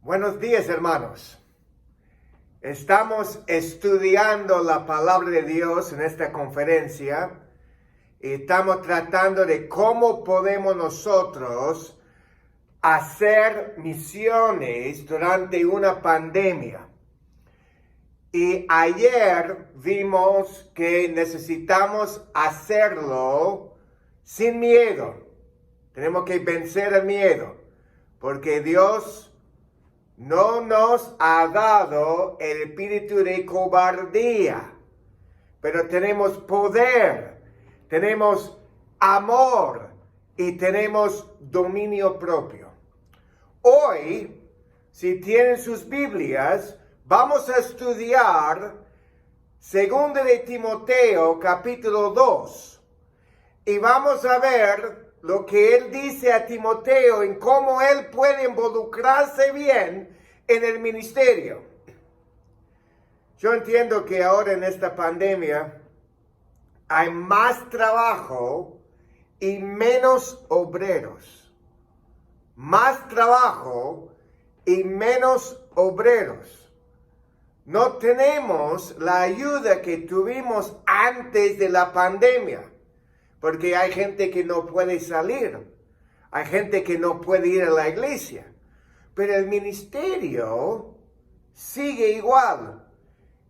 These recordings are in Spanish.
Buenos días, hermanos. Estamos estudiando la palabra de Dios en esta conferencia y estamos tratando de cómo podemos nosotros hacer misiones durante una pandemia. Y ayer vimos que necesitamos hacerlo sin miedo. Tenemos que vencer el miedo, porque Dios no nos ha dado el espíritu de cobardía, pero tenemos poder, tenemos amor y tenemos dominio propio. Hoy, si tienen sus Biblias, vamos a estudiar 2 de Timoteo capítulo 2 y vamos a ver lo que él dice a Timoteo en cómo él puede involucrarse bien en el ministerio. Yo entiendo que ahora en esta pandemia hay más trabajo y menos obreros. Más trabajo y menos obreros. No tenemos la ayuda que tuvimos antes de la pandemia. Porque hay gente que no puede salir. Hay gente que no puede ir a la iglesia. Pero el ministerio sigue igual.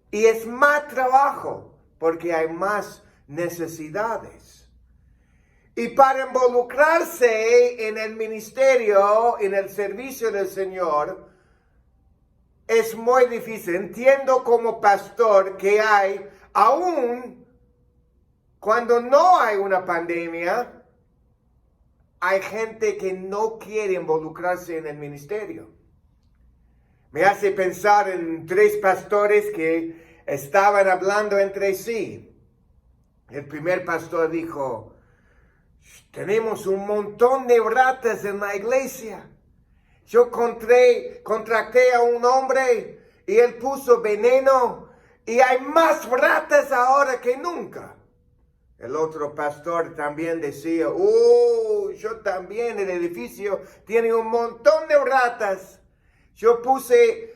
Y es más trabajo porque hay más necesidades. Y para involucrarse en el ministerio, en el servicio del Señor, es muy difícil. Entiendo como pastor que hay aún cuando no hay una pandemia, hay gente que no quiere involucrarse en el ministerio. Me hace pensar en 3 pastores que estaban hablando entre sí. El primer pastor dijo, tenemos un montón de ratas en la iglesia. Yo contraté a un hombre y él puso veneno y hay más ratas ahora que nunca. El otro pastor también decía, yo también, el edificio tiene un montón de ratas. Yo puse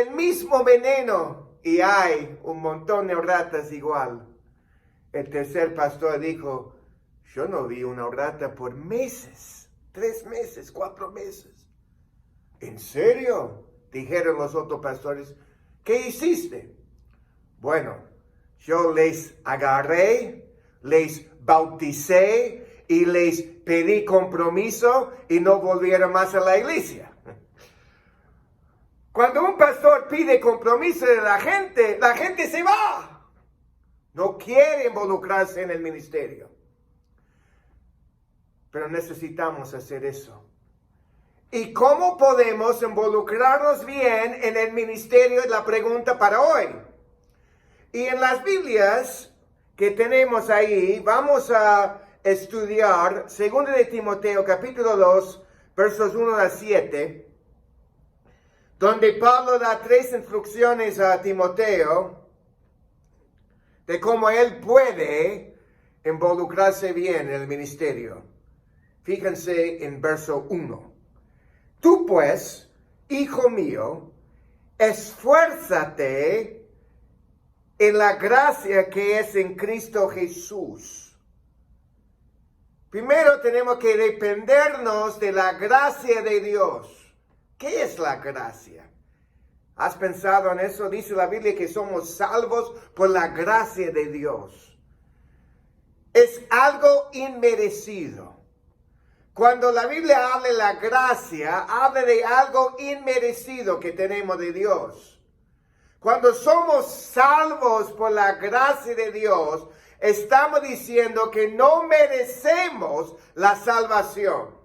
el mismo veneno y hay un montón de ratas igual. El tercer pastor dijo, yo no vi una rata por meses, 3 meses, 4 meses. ¿En serio? Dijeron los otros pastores, ¿qué hiciste? Bueno, yo les agarré, les bauticé y les pedí compromiso y no volvieron más a la iglesia. Cuando un pastor pide compromiso de la gente se va. No quiere involucrarse en el ministerio. Pero necesitamos hacer eso. ¿Y cómo podemos involucrarnos bien en el ministerio? Es la pregunta para hoy. Y en las Biblias que tenemos ahí, vamos a estudiar 2 de Timoteo capítulo 2, versos 1 a 7, donde Pablo da 3 instrucciones a Timoteo de cómo él puede involucrarse bien en el ministerio. Fíjense en verso 1. Tú pues, hijo mío, esfuérzate en la gracia que es en Cristo Jesús. Primero tenemos que dependernos de la gracia de Dios. ¿Qué es la gracia? ¿Has pensado en eso? Dice la Biblia que somos salvos por la gracia de Dios. Es algo inmerecido. Cuando la Biblia habla de la gracia, habla de algo inmerecido que tenemos de Dios. Cuando somos salvos por la gracia de Dios, estamos diciendo que no merecemos la salvación.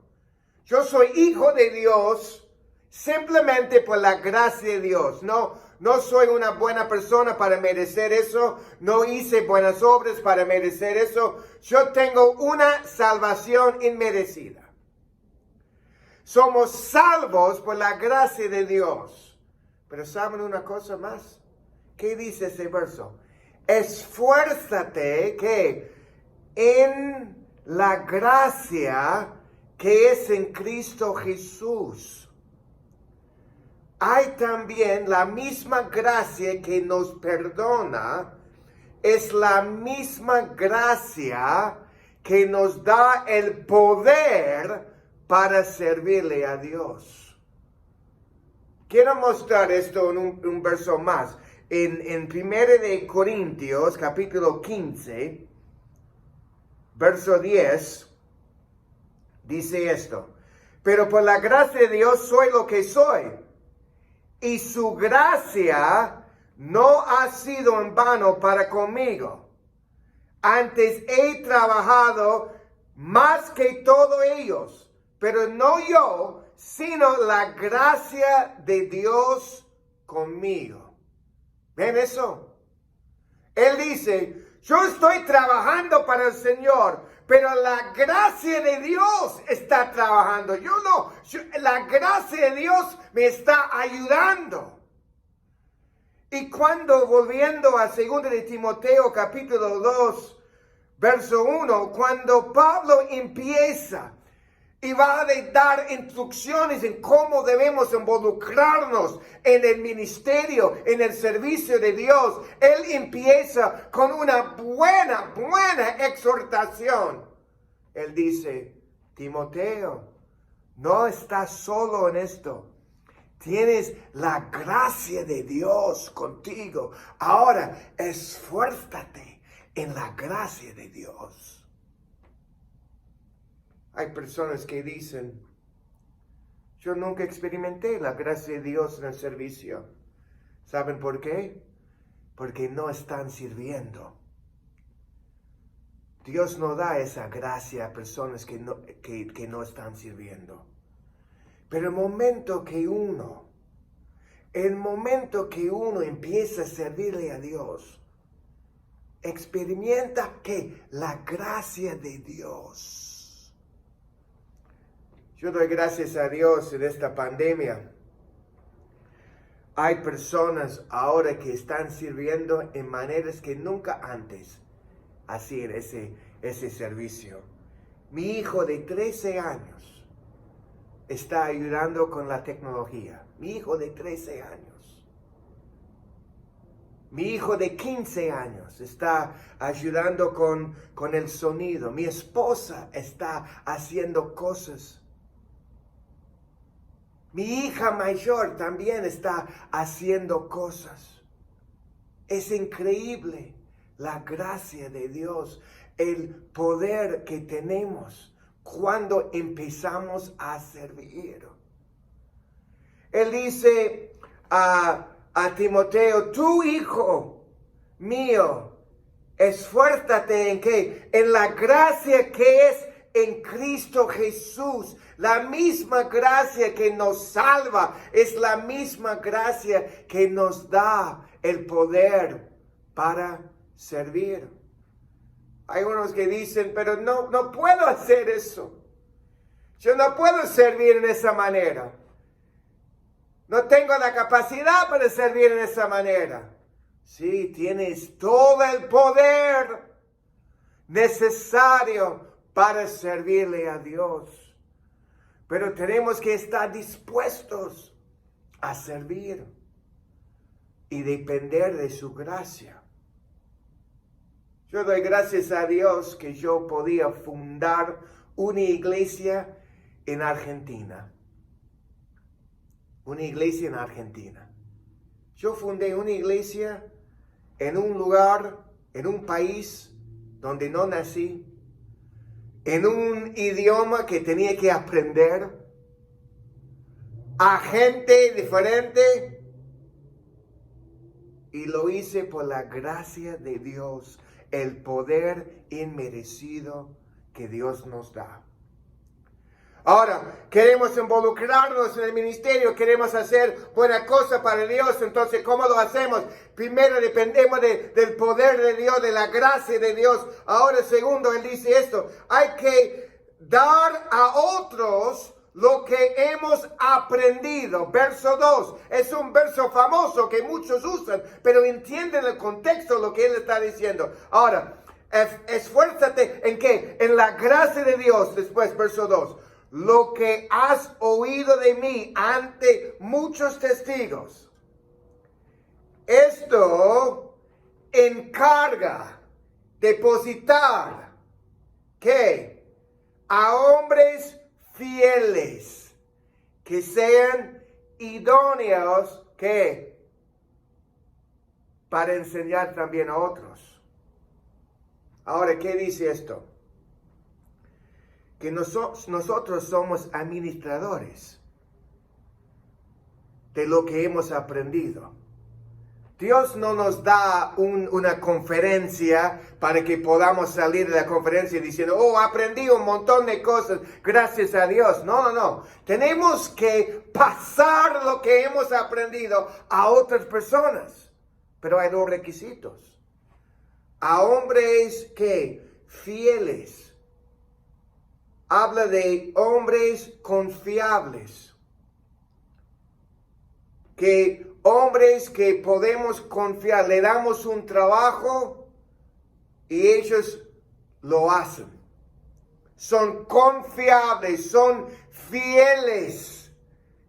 Yo soy hijo de Dios simplemente por la gracia de Dios. No soy una buena persona para merecer eso. No hice buenas obras para merecer eso. Yo tengo una salvación inmerecida. Somos salvos por la gracia de Dios. Pero ¿saben una cosa más? ¿Qué dice ese verso? Esfuérzate, ¿qué? En la gracia que es en Cristo Jesús. hay también la misma gracia que nos perdona, es la misma gracia que nos da el poder para servirle a Dios. Quiero mostrar esto en un verso más. En 1 de Corintios, capítulo 15, verso 10, dice esto: pero por la gracia de Dios soy lo que soy, y su gracia no ha sido en vano para conmigo. Antes he trabajado más que todos ellos, pero no yo, sino la gracia de Dios conmigo. ¿Ven eso? Él dice, yo estoy trabajando para el Señor, pero la gracia de Dios está trabajando. Yo no, la gracia de Dios me está ayudando. Y cuando, volviendo a 2 de Timoteo capítulo 2, verso 1, cuando Pablo empieza y va a dar instrucciones en cómo debemos involucrarnos en el ministerio, en el servicio de Dios, él empieza con una buena exhortación. Él dice, Timoteo, no estás solo en esto. Tienes la gracia de Dios contigo. Ahora, esfuérzate en la gracia de Dios. Hay personas que dicen, yo nunca experimenté la gracia de Dios en el servicio. ¿Saben por qué? Porque no están sirviendo. Dios no da esa gracia a personas que no están sirviendo. Pero el momento que uno empieza a servirle a Dios, experimenta que la gracia de Dios. Yo doy gracias a Dios en esta pandemia. Hay personas ahora que están sirviendo en maneras que nunca antes hacían ese servicio. Mi hijo de 13 años está ayudando con la tecnología. Mi hijo de 13 años. Mi hijo de 15 años está ayudando con el sonido. Mi esposa está haciendo cosas. Mi hija mayor también está haciendo cosas. Es increíble la gracia de Dios, el poder que tenemos cuando empezamos a servir. Él dice a Timoteo, tu hijo mío, esfuérzate en ¿qué? En la gracia que es en Cristo Jesús. La misma gracia que nos salva es la misma gracia que nos da el poder para servir. Hay unos que dicen, pero no puedo hacer eso. Yo no puedo servir en esa manera. No tengo la capacidad para servir en esa manera. Sí, tienes todo el poder necesario para servirle a Dios. Pero tenemos que estar dispuestos a servir y depender de su gracia. Yo doy gracias a Dios que yo podía fundar una iglesia en Argentina. Una iglesia en Argentina. Yo fundé una iglesia en un lugar, en un país donde no nací, en un idioma que tenía que aprender, a gente diferente, y lo hice por la gracia de Dios, el poder inmerecido que Dios nos da. Ahora, queremos involucrarnos en el ministerio, queremos hacer buena cosa para Dios. Entonces, ¿cómo lo hacemos? Primero, dependemos del poder de Dios, de la gracia de Dios. Ahora, segundo, él dice esto: hay que dar a otros lo que hemos aprendido. Verso 2, es un verso famoso que muchos usan, pero entienden el contexto de lo que él está diciendo. Ahora, esfuérzate en ¿qué? En la gracia de Dios. Después, verso 2. lo que has oído de mí ante muchos testigos. Esto encarga depositar que a hombres fieles que sean idóneos que para enseñar también a otros. Ahora, ¿qué dice esto? Que nosotros somos administradores de lo que hemos aprendido. Dios no nos da una conferencia para que podamos salir de la conferencia diciendo, oh, aprendí un montón de cosas, gracias a Dios. No. Tenemos que pasar lo que hemos aprendido a otras personas. Pero hay dos requisitos. A hombres que fieles. Habla de hombres confiables. Que hombres que podemos confiar, le damos un trabajo y ellos lo hacen. Son confiables, son fieles.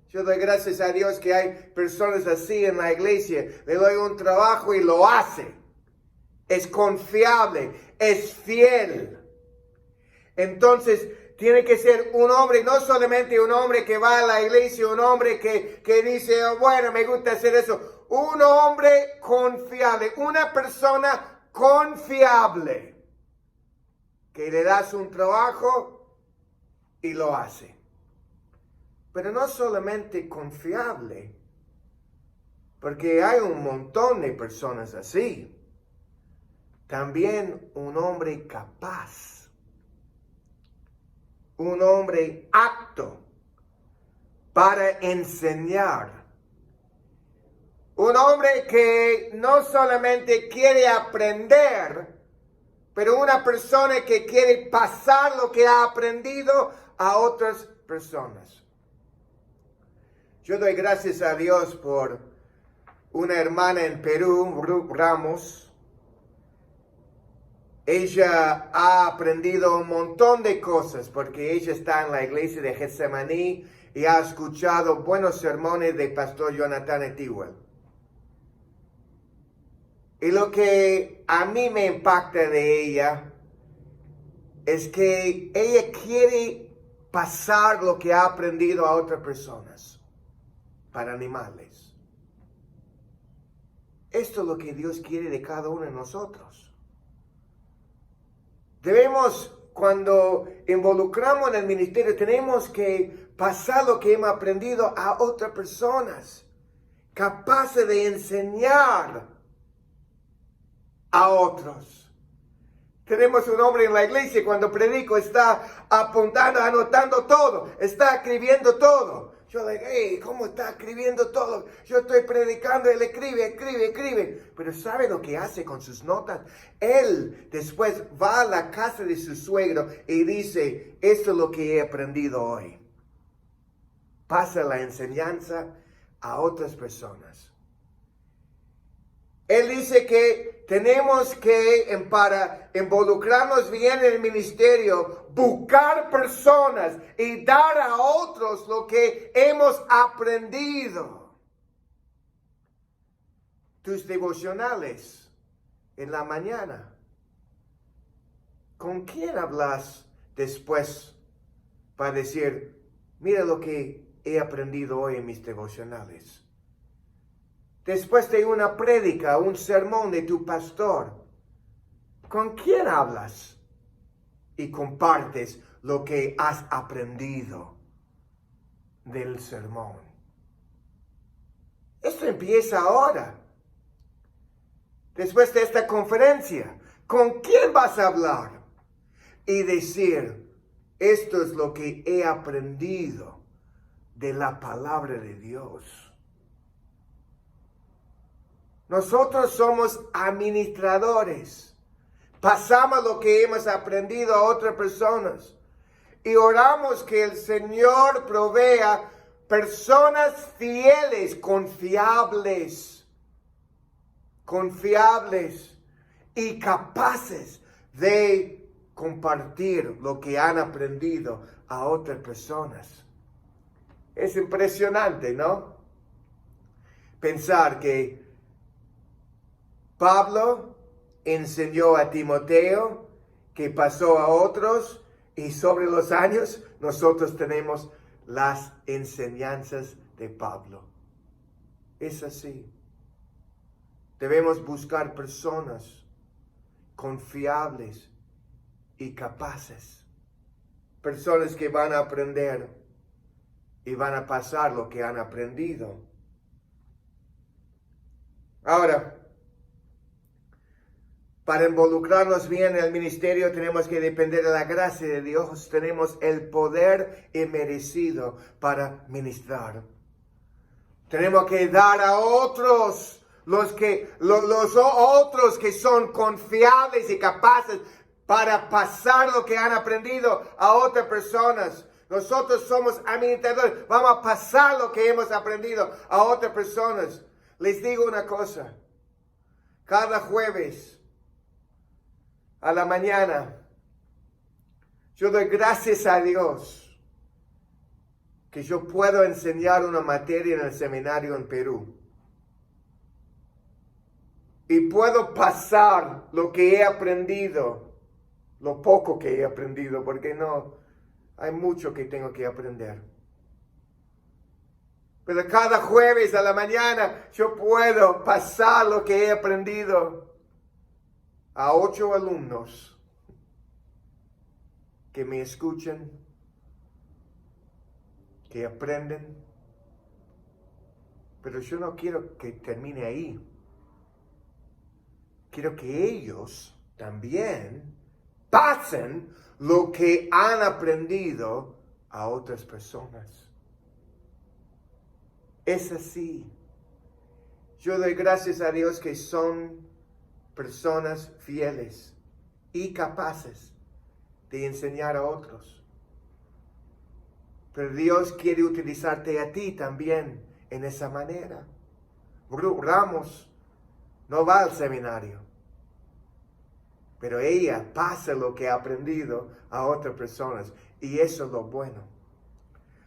Yo doy gracias a Dios que hay personas así en la iglesia. Le doy un trabajo y lo hace. Es confiable, es fiel. Entonces, tiene que ser un hombre, no solamente un hombre que va a la iglesia, un hombre que dice, oh, bueno, me gusta hacer eso. Un hombre confiable, una persona confiable, que le das un trabajo y lo hace. Pero no solamente confiable, porque hay un montón de personas así. También un hombre capaz. Un hombre apto para enseñar. Un hombre que no solamente quiere aprender, pero una persona que quiere pasar lo que ha aprendido a otras personas. Yo doy gracias a Dios por una hermana en Perú, Ruth Ramos. Ella ha aprendido un montón de cosas porque ella está en la iglesia de Getsemaní y ha escuchado buenos sermones del pastor Jonathan Etiwell. Y lo que a mí me impacta de ella es que ella quiere pasar lo que ha aprendido a otras personas para animarles. Esto es lo que Dios quiere de cada uno de nosotros. Debemos, cuando involucramos en el ministerio, tenemos que pasar lo que hemos aprendido a otras personas, capaces de enseñar a otros. Tenemos un hombre en la iglesia, cuando predico, está apuntando, anotando todo, está escribiendo todo. Yo le digo, hey, ¿cómo está escribiendo todo? Yo estoy predicando, él escribe. Pero ¿sabe lo que hace con sus notas? Él después va a la casa de su suegro y dice, esto es lo que he aprendido hoy. Pasa la enseñanza a otras personas. Él dice que tenemos que, para involucrarnos bien en el ministerio, buscar personas y dar a otros lo que hemos aprendido. Tus devocionales en la mañana. ¿Con quién hablas después para decir, mira lo que he aprendido hoy en mis devocionales? Después de una prédica, un sermón de tu pastor, ¿con quién hablas? Y compartes lo que has aprendido del sermón. Esto empieza ahora. Después de esta conferencia, ¿con quién vas a hablar? Y decir, esto es lo que he aprendido de la palabra de Dios. Nosotros somos administradores. Pasamos lo que hemos aprendido a otras personas. Y oramos que el Señor provea personas fieles, confiables y capaces de compartir impartir lo que han aprendido a otras personas. Es impresionante, ¿no? Pensar que Pablo enseñó a Timoteo, que pasó a otros, y sobre los años nosotros tenemos las enseñanzas de Pablo. Es así. Debemos buscar personas confiables y capaces. Personas que van a aprender y van a pasar lo que han aprendido. Ahora, para involucrarnos bien en el ministerio tenemos que depender de la gracia de Dios. Tenemos el poder inmerecido para ministrar. Tenemos que dar a otros los otros que son confiables y capaces para pasar lo que han aprendido a otras personas. Nosotros somos administradores. Vamos a pasar lo que hemos aprendido a otras personas. Les digo una cosa. Cada jueves a la mañana, yo doy gracias a Dios que yo puedo enseñar una materia en el seminario en Perú. Y puedo pasar lo que he aprendido, lo poco que he aprendido, porque no, hay mucho que tengo que aprender. Pero cada jueves a la mañana yo puedo pasar lo que he aprendido a 8 alumnos que me escuchan, que aprenden. Pero yo no quiero que termine ahí. Quiero que ellos también pasen lo que han aprendido a otras personas. Es así. Yo doy gracias a Dios que son personas fieles y capaces de enseñar a otros. Pero Dios quiere utilizarte a ti también en esa manera. Ramos no va al seminario, pero ella pasa lo que ha aprendido a otras personas, y eso es lo bueno.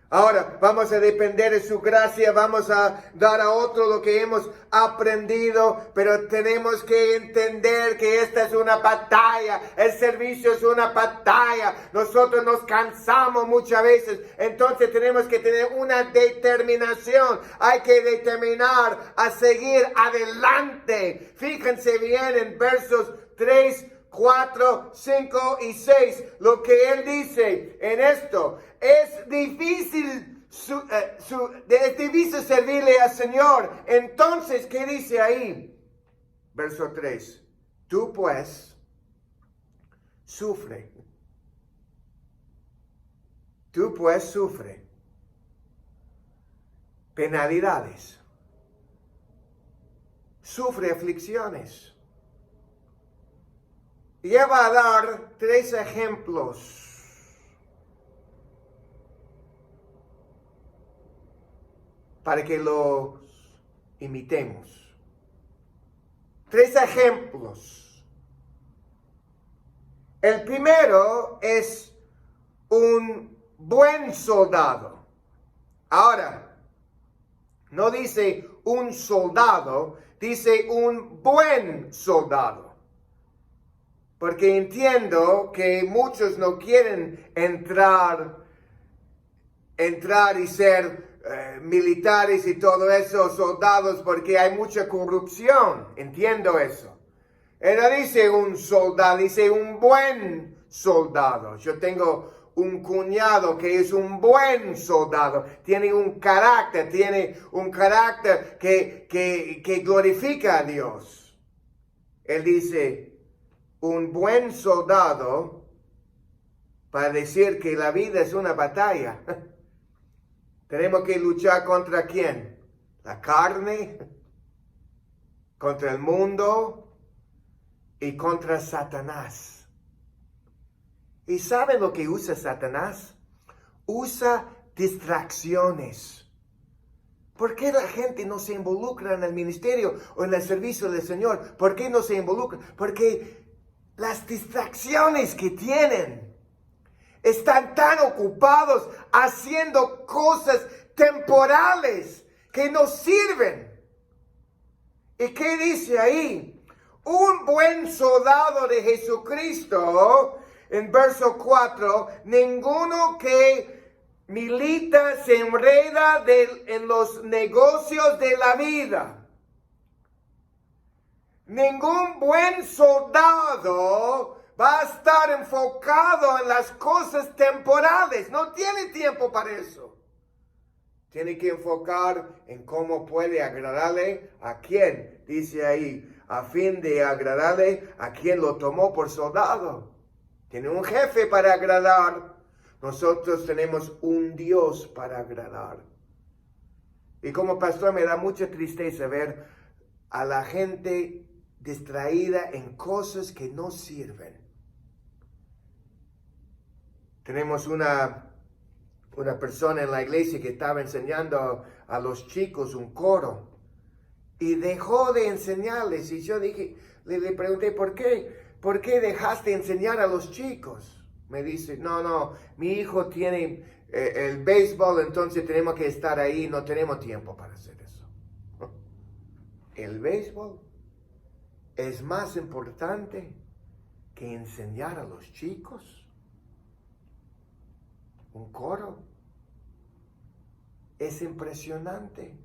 Ahora vamos a depender de su gracia, vamos a dar a otro lo que hemos aprendido, pero tenemos que entender que esta es una batalla, el servicio es una batalla, nosotros nos cansamos muchas veces, entonces tenemos que tener una determinación, hay que determinar a seguir adelante. Fíjense bien en versos 3, 4, 5 y 6, lo que él dice en esto. Es difícil servirle al Señor. Entonces, ¿qué dice ahí? Verso 3. Tú pues, sufre. Tú pues, sufre penalidades. Sufre aflicciones. Y él va a dar 3 ejemplos para que los imitemos. 3 ejemplos. El primero es un buen soldado. Ahora, no dice un soldado, dice un buen soldado. Porque entiendo que muchos no quieren entrar y ser militares y todo eso, soldados, porque hay mucha corrupción. Entiendo eso. Él no dice un soldado, dice un buen soldado. Yo tengo un cuñado que es un buen soldado. Tiene un carácter que glorifica a Dios. Él dice un buen soldado para decir que la vida es una batalla. Tenemos que luchar contra ¿quién? La carne, contra el mundo y contra Satanás. ¿Y saben lo que usa Satanás? Usa distracciones. ¿Por qué la gente no se involucra en el ministerio o en el servicio del Señor? ¿Por qué no se involucra? Porque las distracciones que tienen. Están tan ocupados haciendo cosas temporales que no sirven. ¿Y qué dice ahí? Un buen soldado de Jesucristo, en verso 4, ninguno que milita se enreda en los negocios de la vida. Ningún buen soldado va a estar enfocado en las cosas temporales. No tiene tiempo para eso. Tiene que enfocar en cómo puede agradarle a quién. Dice ahí, a fin de agradarle a quien lo tomó por soldado. Tiene un jefe para agradar. Nosotros tenemos un Dios para agradar. Y como pastor me da mucha tristeza ver a la gente distraída en cosas que no sirven. Tenemos una persona en la iglesia que estaba enseñando a los chicos un coro y dejó de enseñarles. Y yo dije, le pregunté, ¿por qué dejaste de enseñar a los chicos? Me dice, no, mi hijo tiene el béisbol, entonces tenemos que estar ahí, no tenemos tiempo para hacer eso. El béisbol es más importante que enseñar a los chicos. Un coro. Es impresionante.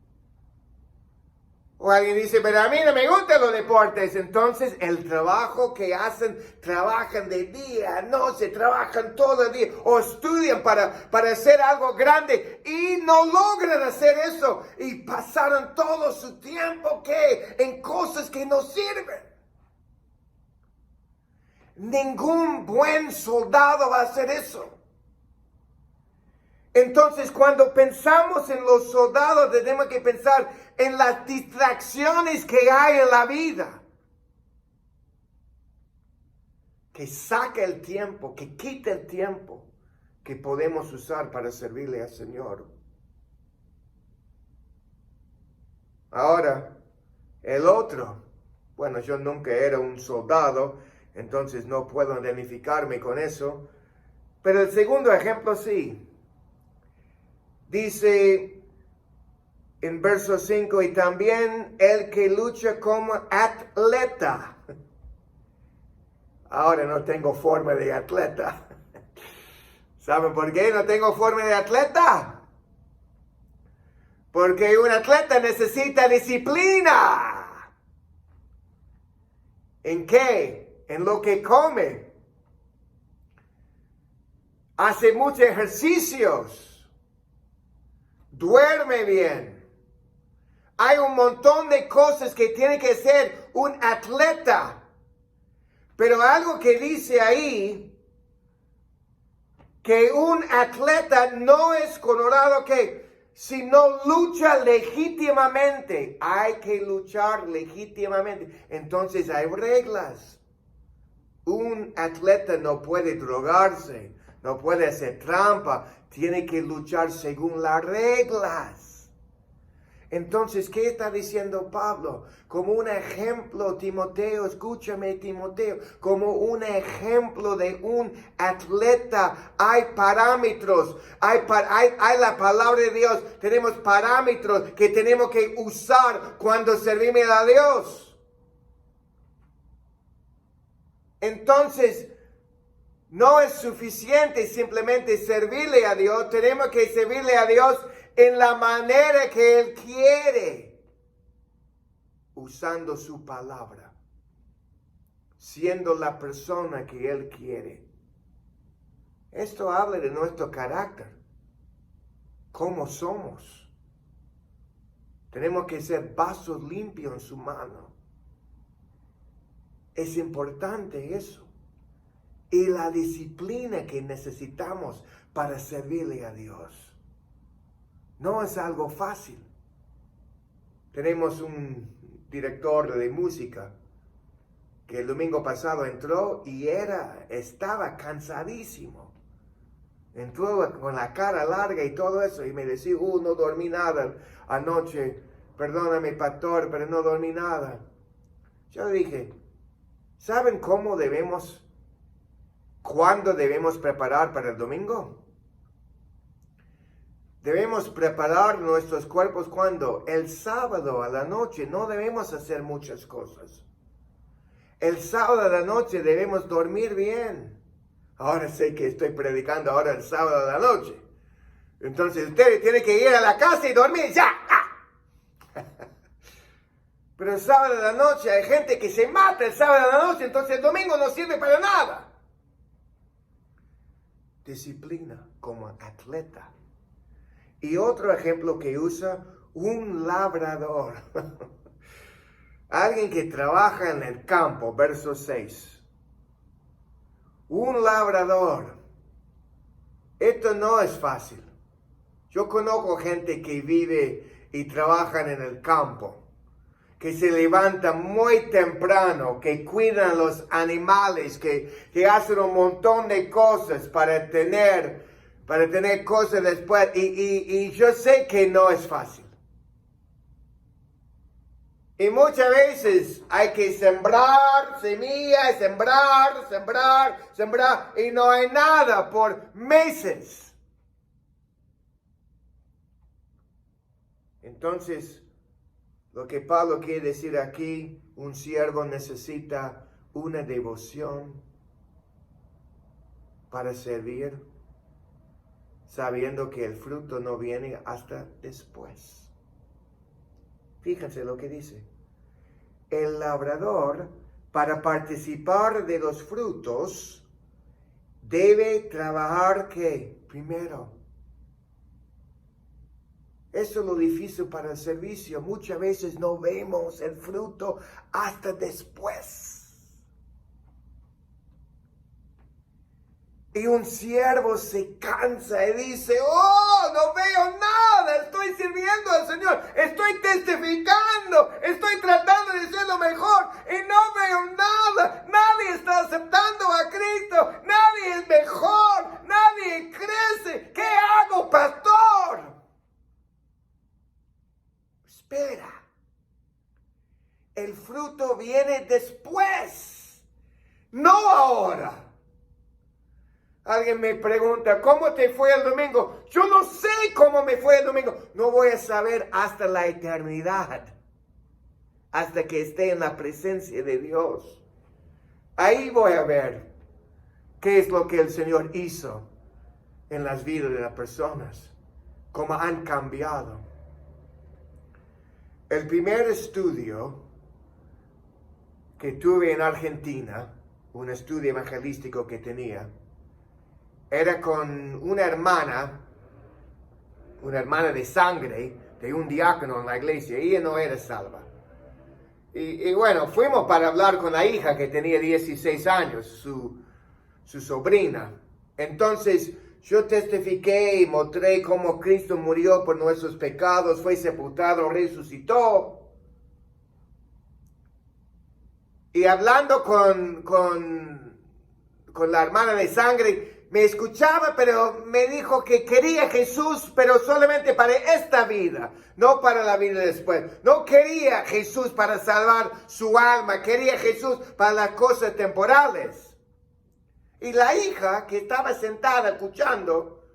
O alguien dice, pero a mí no me gustan los deportes. Entonces el trabajo que hacen, trabajan de día, noche, trabajan todo el día. O estudian para hacer algo grande y no logran hacer eso. Y pasaron todo su tiempo en cosas que no sirven. Ningún buen soldado va a hacer eso. Entonces, cuando pensamos en los soldados, tenemos que pensar en las distracciones que hay en la vida. Que saca el tiempo, que quita el tiempo que podemos usar para servirle al Señor. Ahora, el otro. Bueno, yo nunca era un soldado, entonces no puedo identificarme con eso. Pero el segundo ejemplo sí. Dice en verso 5, y también el que lucha como atleta. Ahora no tengo forma de atleta. ¿Saben por qué no tengo forma de atleta? Porque un atleta necesita disciplina. ¿En qué? En lo que come. Hace muchos ejercicios. Duerme bien. Hay un montón de cosas que tiene que ser un atleta. Pero algo que dice ahí, que un atleta no es considerado que si no lucha legítimamente, hay que luchar legítimamente. Entonces hay reglas. Un atleta no puede drogarse, no puede hacer trampa, tiene que luchar según las reglas. Entonces, ¿qué está diciendo Pablo? Como un ejemplo, Timoteo, escúchame, Timoteo, como un ejemplo de un atleta, hay parámetros, hay la palabra de Dios, tenemos parámetros que tenemos que usar cuando servimos a Dios. Entonces, no es suficiente simplemente servirle a Dios. Tenemos que servirle a Dios en la manera que Él quiere. Usando su palabra. Siendo la persona que Él quiere. Esto habla de nuestro carácter. Cómo somos. Tenemos que ser vasos limpios en su mano. Es importante eso. Y la disciplina que necesitamos para servirle a Dios. No es algo fácil. Tenemos un director de música que el domingo pasado entró y estaba cansadísimo. Entró con la cara larga y todo eso y me decía, no dormí nada anoche. Perdóname, pastor, pero no dormí nada. Yo dije, ¿Saben cuándo debemos preparar para el domingo? Debemos preparar nuestros cuerpos cuando el sábado a la noche. No debemos hacer muchas cosas. El sábado a la noche debemos dormir bien. Ahora sé que estoy predicando ahora el sábado a la noche. Entonces ustedes tienen que ir a la casa y dormir ya. Pero el sábado a la noche hay gente que se mata el sábado a la noche, entonces el domingo no sirve para nada. Disciplina como atleta. Y otro ejemplo que usa un labrador. Alguien que trabaja en el campo, verso 6. Un labrador. Esto no es fácil. Yo conozco gente que vive y trabaja en el campo, que se levantan muy temprano, que cuidan los animales, que hacen un montón de cosas para tener cosas después. Y yo sé que no es fácil. Y muchas veces hay que sembrar semillas, sembrar, y no hay nada por meses. Entonces, lo que Pablo quiere decir aquí, un siervo necesita una devoción para servir, sabiendo que el fruto no viene hasta después. Fíjense lo que dice. El labrador, para participar de los frutos, debe trabajar ¿qué? Primero. Eso es lo difícil para el servicio. Muchas veces no vemos el fruto hasta después. Y un siervo se cansa y dice, no veo nada, estoy sirviendo al Señor, estoy testificando, estoy tratando de ser lo mejor y no veo nada. Nadie está aceptando a Cristo, nadie es mejor, nadie crece. ¿Qué hago, pastor? Espera, el fruto viene después, no ahora. Alguien me pregunta, ¿cómo te fue el domingo? Yo no sé cómo me fue el domingo. No voy a saber hasta la eternidad, hasta que esté en la presencia de Dios. Ahí voy a ver qué es lo que el Señor hizo en las vidas de las personas, cómo han cambiado. El primer estudio que tuve en Argentina, un estudio evangelístico que tenía, era con una hermana de sangre, de un diácono en la iglesia. Ella no era salva. Y bueno, fuimos para hablar con la hija que tenía 16 años, su sobrina. Entonces yo testifiqué y mostré cómo Cristo murió por nuestros pecados, fue sepultado, resucitó. Y hablando con la hermana de sangre, me escuchaba, pero me dijo que quería a Jesús, pero solamente para esta vida, no para la vida después. No quería a Jesús para salvar su alma, quería a Jesús para las cosas temporales. Y la hija que estaba sentada escuchando,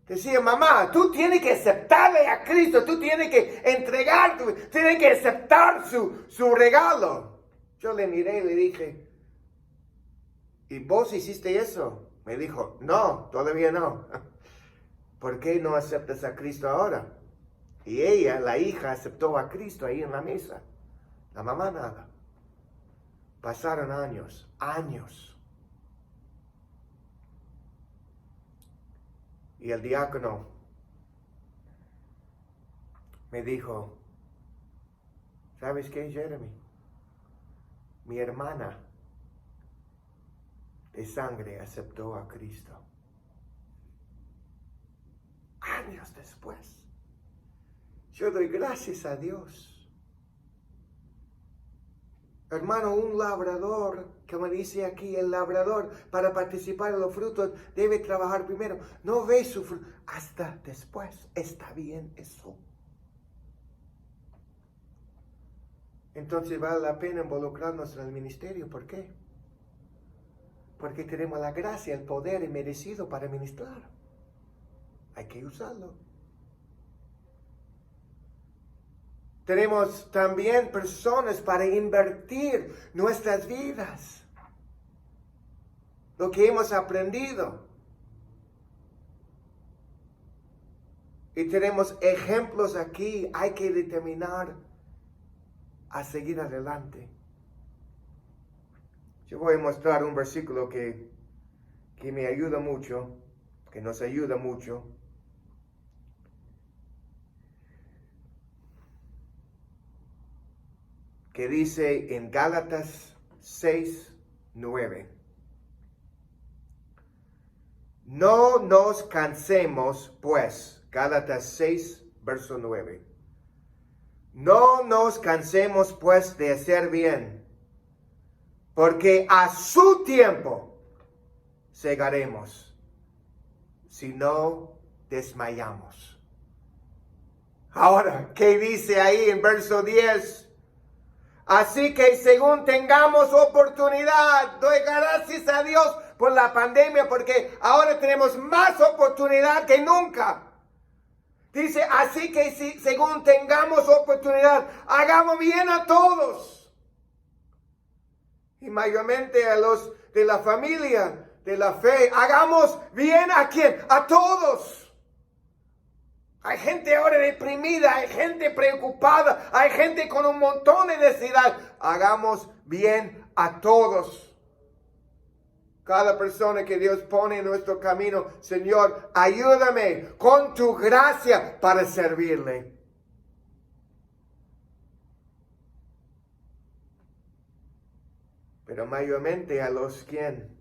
decía, mamá, tú tienes que aceptarle a Cristo, tú tienes que entregar, tú tienes que aceptar su regalo. Yo le miré y le dije, ¿y vos hiciste eso? Me dijo, no, todavía no. ¿Por qué no aceptas a Cristo ahora? Y ella, la hija, aceptó a Cristo ahí en la mesa. La mamá nada. Pasaron años. Y el diácono me dijo, ¿sabes qué, Jeremy? Mi hermana de sangre aceptó a Cristo. Años después. Yo doy gracias a Dios. Hermano, un labrador, como dice aquí, el labrador para participar en los frutos debe trabajar primero. No ve su fruto hasta después. Está bien eso. entonces vale la pena involucrarnos en el ministerio. ¿Por qué? Porque tenemos la gracia, el poder inmerecido para ministrar. Hay que usarlo. Tenemos también personas para invertir nuestras vidas. Lo que hemos aprendido. Y tenemos ejemplos aquí. Hay que determinar a seguir adelante. Yo voy a mostrar un versículo que me ayuda mucho, que nos ayuda mucho. Que dice en Gálatas 6:9. No nos cansemos, pues, Gálatas 6, verso 9. No nos cansemos, pues, de hacer bien, porque a su tiempo segaremos, si no desmayamos. Ahora, ¿qué dice ahí en verso 10? Así que según tengamos oportunidad, doy gracias a Dios por la pandemia, porque ahora tenemos más oportunidad que nunca. Dice, así que según tengamos oportunidad, hagamos bien a todos. Y mayormente a los de la familia, de la fe, hagamos bien a ¿quién? A todos. Hay gente ahora deprimida, hay gente preocupada, hay gente con un montón de necesidad. Hagamos bien a todos. Cada persona que Dios pone en nuestro camino, Señor, ayúdame con tu gracia para servirle. Pero mayormente a los ¿quién?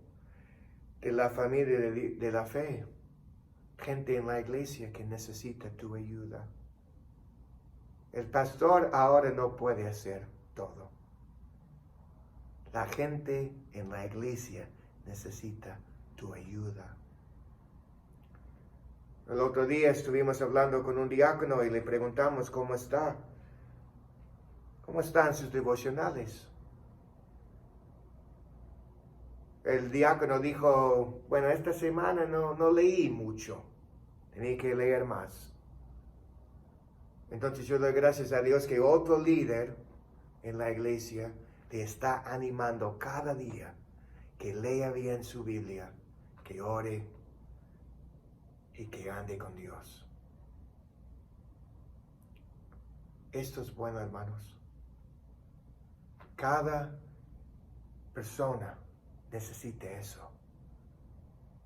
De la familia de la fe. Gente en la iglesia que necesita tu ayuda. El pastor ahora no puede hacer todo. La gente en la iglesia necesita tu ayuda. El otro día estuvimos hablando con un diácono y le preguntamos cómo está. ¿Cómo están sus devocionales? El diácono dijo, bueno, esta semana no leí mucho. Tenía que leer más. Entonces yo doy gracias a Dios que otro líder en la iglesia te está animando cada día que lea bien su Biblia, que ore y que ande con Dios. Esto es bueno, hermanos. Cada persona necesita eso.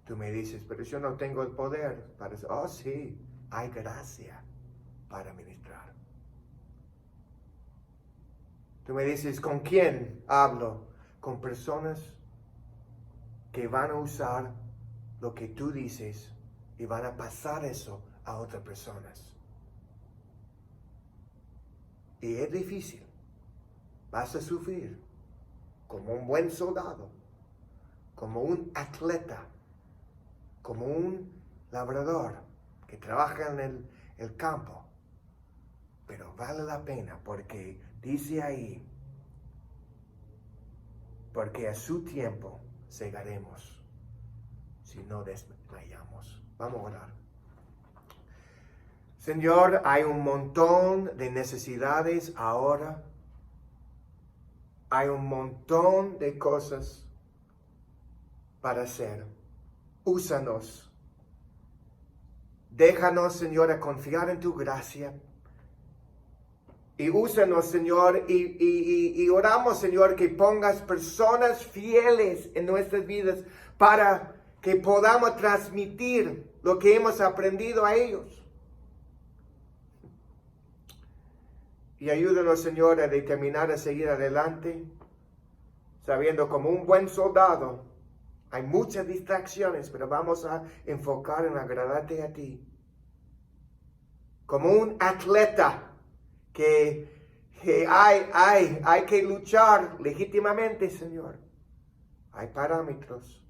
Tú me dices, pero yo no tengo el poder para eso. Oh, sí, hay gracia para ministrar. Tú me dices, ¿con quién hablo? Con personas que van a usar lo que tú dices y van a pasar eso a otras personas. Y es difícil. Vas a sufrir como un buen soldado, como un atleta, como un labrador que trabaja en el campo. Pero vale la pena porque dice ahí, porque a su tiempo segaremos si no desmayamos. Vamos a orar. Señor, hay un montón de necesidades ahora. Hay un montón de cosas para hacer. Úsanos. Déjanos, Señor, a confiar en tu gracia. Y úsanos, Señor, y oramos, Señor, que pongas personas fieles en nuestras vidas para que podamos transmitir lo que hemos aprendido a ellos. Y ayúdanos, Señor, a determinar a seguir adelante, sabiendo como un buen soldado, hay muchas distracciones, pero vamos a enfocar en agradarte a ti. Como un atleta que hay que luchar legítimamente, Señor. Hay parámetros,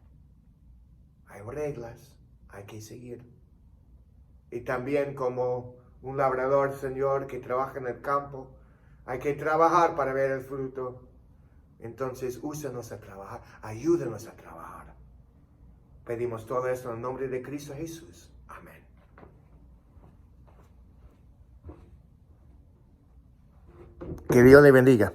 hay reglas, hay que seguir. Y también como un labrador, Señor, que trabaja en el campo, Hay que trabajar para ver el fruto. Entonces, úsanos a trabajar, ayúdanos a trabajar. Pedimos todo esto en el nombre de Cristo Jesús. Amén. Que Dios le bendiga.